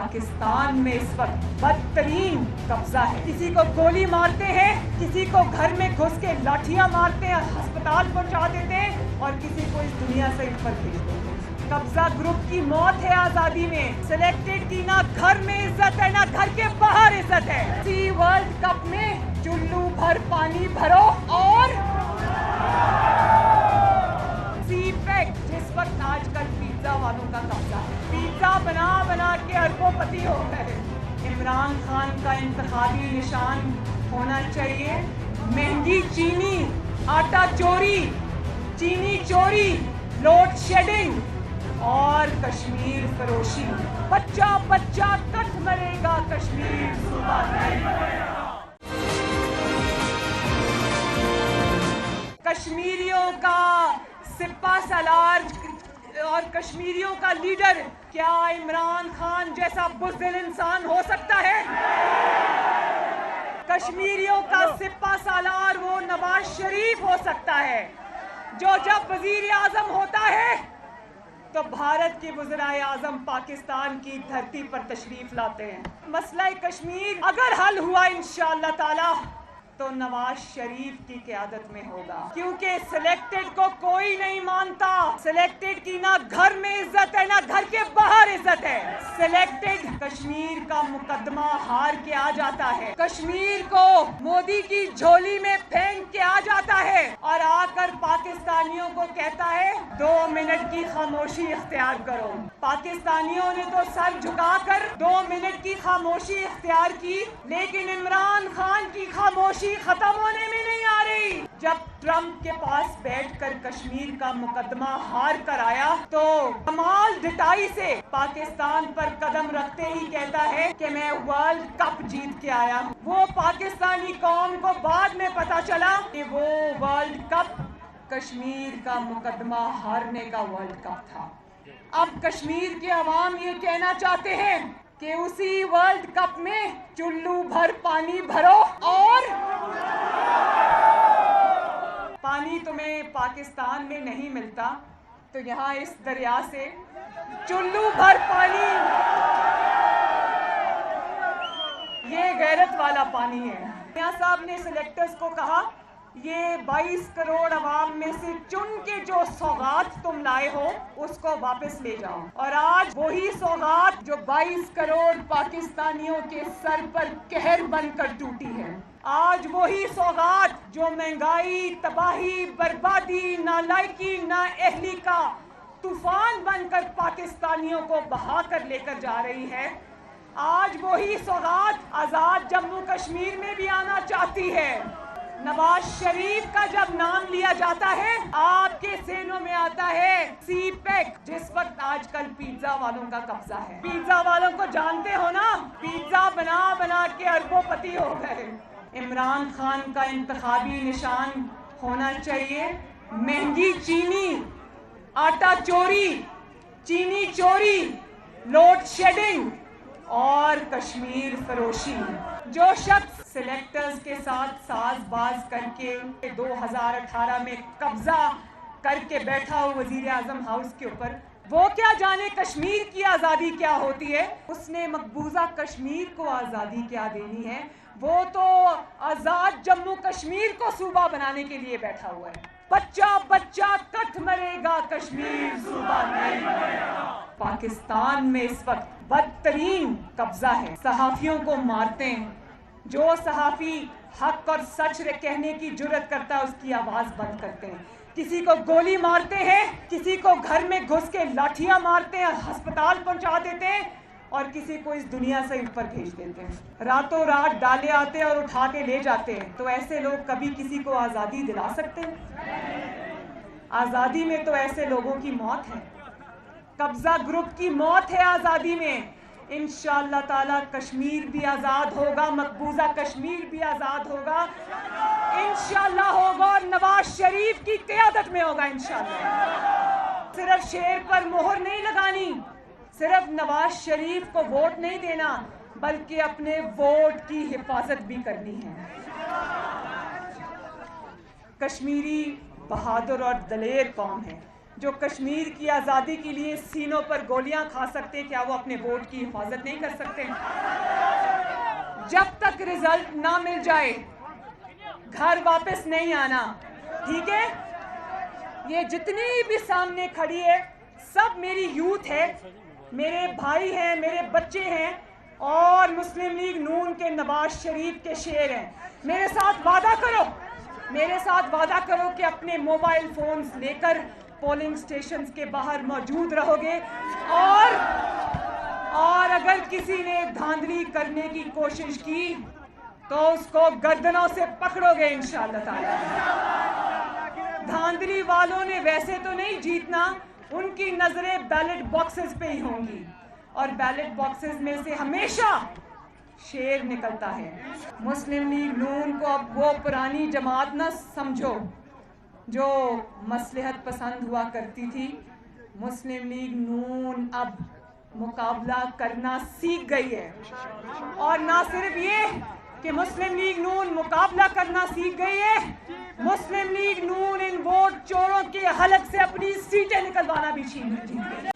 पाकिस्तान में इस वक्त बदतरीन कब्जा है। किसी को गोली मारते हैं, किसी को घर में घुस के लाठियां मारते हैं, अस्पताल पहुंचा देते हैं और किसी को इस दुनिया से ऊपर भेज देते हैं। कब्जा ग्रुप की मौत है आजादी में। सिलेक्टेड की ना घर में इज्जत है ना घर के बाहर इज्जत है। सी वर्ल्ड कप में चुल्लू भर पानी भरो और सी पैक जिस वक्त आजकल पिज्जा वालों का कब्जा है। पिज्जा बना बना के अरबोपति हो गए। इमरान खान का इंतखाबी निशान होना चाहिए महंगी चीनी, आटा चोरी, चीनी चोरी, लोड शेडिंग और कश्मीर फरोशी। बच्चा बच्चा कट मरेगा, कश्मीर सूबा नहीं मरेगा। कश्मीरियों का सिपा सालार और कश्मीरियों का लीडर क्या इमरान खान जैसा बुज़दिल इंसान हो सकता है? कश्मीरियों का सिपा सालार वो नवाज शरीफ हो सकता है जो जब वजीर आज़म होता है तो भारत के वज़ीर आज़म पाकिस्तान की धरती पर तशरीफ लाते हैं। मसला कश्मीर अगर हल हुआ इंशाअल्लाह ताला तो नवाज शरीफ की क़यादत में होगा, क्योंकि सिलेक्टेड को कोई नहीं मानता। सिलेक्टेड की ना घर में इज्जत है ना घर के बाहर इज्जत है। सिलेक्टेड कश्मीर का मुकदमा हार के आ जाता है, कश्मीर को मोदी की झोली में फेंक के आ जाता है और आकर पाकिस्तानियों को कहता है 2 मिनट की खामोशी इख्तियार करो। पाकिस्तानियों ने तो सर झुकाकर 2 मिनट की खामोशी इख्तियार की, लेकिन इमरान खान की खामोशी खत्म होने में नहीं आ रही। जब ट्रंप के पास बैठकर कश्मीर का मुकदमा हार कर आया तो कमाल डिटाई से पाकिस्तान पर कदम रखते ही कहता है कि मैं वर्ल्ड कप जीत के आया हूँ। वो पाकिस्तानी कौम को बाद में पता चला कि वो वर्ल्ड कप कश्मीर का मुकदमा हारने का वर्ल्ड कप था। अब कश्मीर के अवाम ये कहना चाहते हैं कि उसी वर्ल्ड कप में चुल्लू भर पानी भरो और पानी तुम्हें पाकिस्तान में नहीं मिलता तो यहाँ इस दरिया से चुल्लू भर पानी, ये गैरत वाला पानी है। मियां साहब ने सिलेक्टर्स को कहा ये 22 करोड़ अवाम में से चुन के जो सौगात तुम लाए हो उसको वापस ले जाओ। और आज वही सौगात जो 22 करोड़ पाकिस्तानियों के सर पर कहर बनकर टूटी है, आज वही सौगात जो महंगाई, तबाही, बर्बादी, नालायकी, नाअहली का तूफान बनकर पाकिस्तानियों को बहा कर लेकर जा रही है, आज वही सौगात आजाद जम्मू कश्मीर में भी आना चाहती है। नवाज शरीफ का जब नाम लिया जाता है आपके सेनों में आता है सी पैक जिस वक्त आजकल पिज्जा वालों का कब्जा है। पिज्जा वालों को जानते हो ना, पिज्जा बना बना के अरबोपति हो गए। इमरान खान का इंतखाबी निशान होना चाहिए महंगी चीनी, आटा चोरी, चीनी चोरी, लोड शेडिंग और कश्मीर फरोशी। जो शख्स सिलेक्टर्स के साथ साजबाज करके 2018 में कब्जा करके बैठा हो वजीर आजम हाउस के ऊपर, वो क्या जाने कश्मीर की आज़ादी क्या होती है। उसने मकबूजा कश्मीर को आज़ादी क्या देनी है, वो तो आज़ाद जम्मू कश्मीर को सूबा बनाने के लिए बैठा हुआ है। बच्चा बच्चा कट मरेगा, कश्मीर सूबा नहीं मरेगा। पाकिस्तान में इस वक्त बदतरीन कब्जा है। सहाफियों को मारते हैं, जो सहाफी हक और सच कहने की जुर्रत करता है उसकी आवाज़ बंद करते हैं। किसी को गोली मारते हैं, किसी को घर में घुस के लाठियां मारते हैं, अस्पताल पहुंचा देते हैं और किसी को इस दुनिया से ऊपर भेज देते हैं। रातों रात डाले आते हैं और उठा के ले जाते हैं। तो ऐसे लोग कभी किसी को आज़ादी दिला सकते हैं? आज़ादी में तो ऐसे लोगों की मौत है। कब्जा ग्रुप की मौत है आज़ादी में। इंशाअल्लाह ताला कश्मीर भी आज़ाद होगा, मकबूजा कश्मीर भी आज़ाद होगा, इंशाअल्लाह होगा और नवाज शरीफ की क़यादत में होगा इंशाअल्लाह। सिर्फ शेर पर मोहर नहीं लगानी, सिर्फ नवाज शरीफ को वोट नहीं देना, बल्कि अपने वोट की हिफाजत भी करनी है। कश्मीरी बहादुर और दलेर कौम है। جو کشمیر کی آزادی کے لیے سینوں پر گولیاں کھا سکتے، کیا وہ اپنے ووٹ کی حفاظت نہیں کر سکتے؟ جب تک رزلٹ نہ مل جائے گھر واپس نہیں آنا، ٹھیک ہے؟ یہ جتنی بھی سامنے کھڑی ہے سب میری یوتھ ہے، میرے بھائی ہیں، میرے بچے ہیں اور مسلم لیگ نون کے نواز شریف کے شیر ہیں۔ میرے ساتھ وعدہ کرو کہ اپنے موبائل فونز لے کر پولنگ سٹیشنز کے باہر موجود رہو گے، اور اگر کسی نے دھاندلی کرنے کی کوشش کی تو اس کو گردنوں سے پکڑو گے انشاءاللہ تعالی۔ دھاندلی والوں نے ویسے تو نہیں جیتنا، ان کی نظریں بیلٹ باکسز پہ ہی ہوں گی، اور بیلٹ باکسز میں سے ہمیشہ شیر نکلتا ہے۔ مسلم لیگ نون کو اب وہ پرانی جماعت نہ سمجھو جو مصلحت پسند ہوا کرتی تھی۔ مسلم لیگ نون اب مقابلہ کرنا سیکھ گئی ہے، اور نہ صرف یہ کہ مسلم لیگ نون مقابلہ کرنا سیکھ گئی ہے، مسلم لیگ نون ان ووٹ چوروں کے حلق سے اپنی سیٹیں نکلوانا بھی سیکھ گئی ہے۔